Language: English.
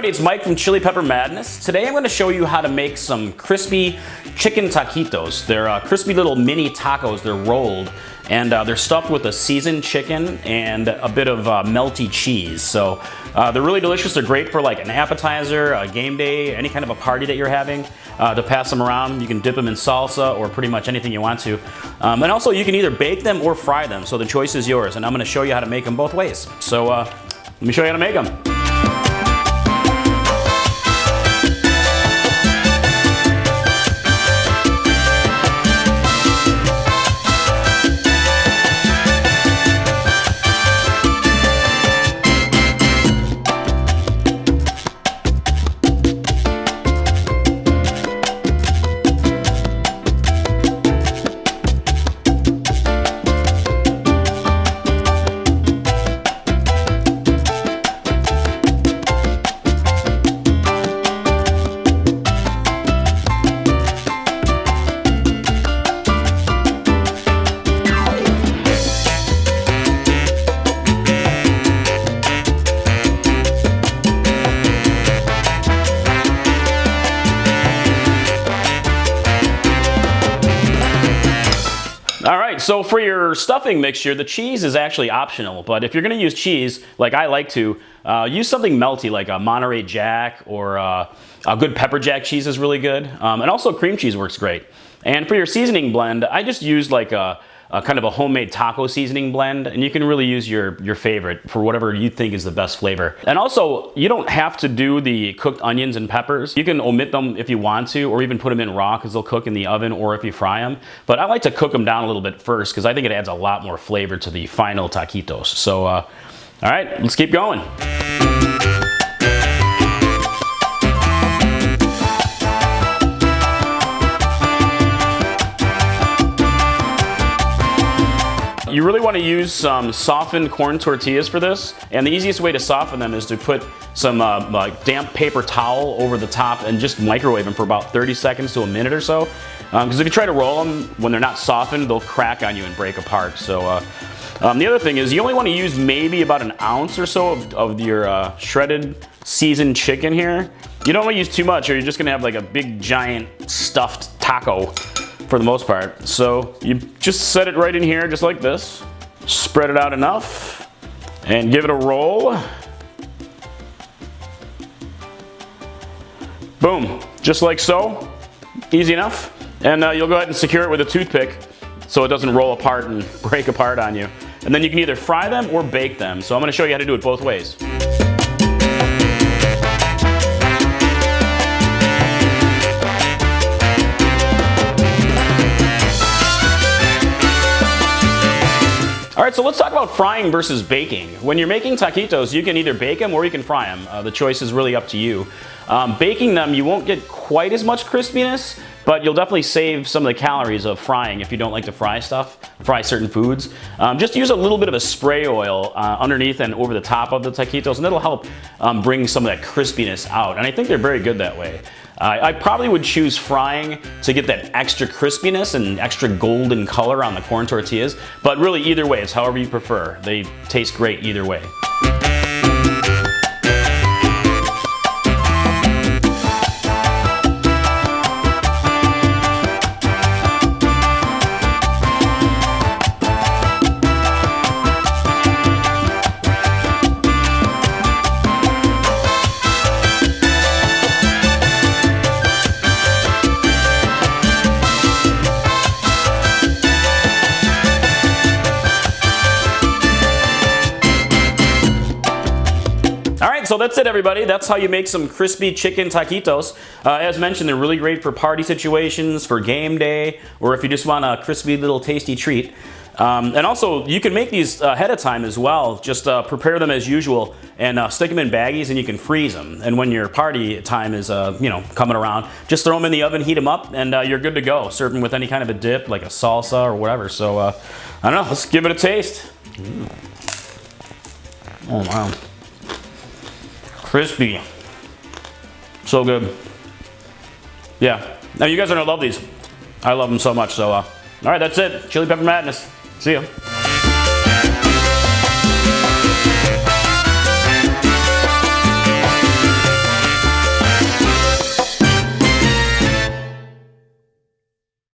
everybody, it's Mike from Chili Pepper Madness. Today I'm going to show you how to make some crispy chicken taquitos. They're crispy little mini tacos. They're rolled and they're stuffed with a seasoned chicken and a bit of melty cheese. So they're really delicious. They're great for like an appetizer, a game day, any kind of a party that you're having to pass them around. You can dip them in salsa or pretty much anything you want to. And also you can either bake them or fry them. So the choice is yours. And I'm going to show you how to make them both ways. So let me show you how to make them. Alright, so for your stuffing mixture, the cheese is actually optional, but if you're going to use cheese, like I like to, use something melty like a Monterrey Jack or a good pepper jack cheese is really good, and also cream cheese works great. And for your seasoning blend, I just use like a kind of a homemade taco seasoning blend, and you can really use your favorite for whatever you think is the best flavor. And also, you don't have to do the cooked onions and peppers. You can omit them if you want to, or even put them in raw because they'll cook in the oven or if you fry them. But I like to cook them down a little bit first because I think it adds a lot more flavor to the final taquitos. So, all right, let's keep going. You really want to use some softened corn tortillas for this, and the easiest way to soften them is to put some damp paper towel over the top and just microwave them for about 30 seconds to a minute or so. Because if you try to roll them when they're not softened, they'll crack on you and break apart. So the other thing is you only want to use maybe about an ounce or so of your shredded seasoned chicken here. You don't want to use too much or you're just going to have like a big giant stuffed taco for the most part. So you just set it right in here just like this. Spread it out enough and give it a roll. Boom, just like so. Easy enough. And you'll go ahead and secure it with a toothpick so it doesn't roll apart and break apart on you. And then you can either fry them or bake them. So I'm gonna show you how to do it both ways. Alright, so let's talk about frying versus baking. When you're making taquitos, you can either bake them or you can fry them. The choice is really up to you. Baking them, you won't get quite as much crispiness, but you'll definitely save some of the calories of frying if you don't like to fry certain foods. Just use a little bit of a spray oil underneath and over the top of the taquitos, and that'll help bring some of that crispiness out. And I think they're very good that way. I probably would choose frying to get that extra crispiness and extra golden color on the corn tortillas, but really either way, it's however you prefer. They taste great either way. So that's it, everybody. That's how you make some crispy chicken taquitos. As mentioned, they're really great for party situations, for game day, or if you just want a crispy little tasty treat. And also, you can make these ahead of time as well. Just prepare them as usual and stick them in baggies and you can freeze them. And when your party time is coming around, just throw them in the oven, heat them up, and you're good to go. Serve them with any kind of a dip, like a salsa or whatever. So, I don't know, let's give it a taste. Oh, wow. Crispy. So good. Yeah. Now you guys are gonna love these. I love them so much. So, all right, that's it. Chili Pepper Madness. See ya.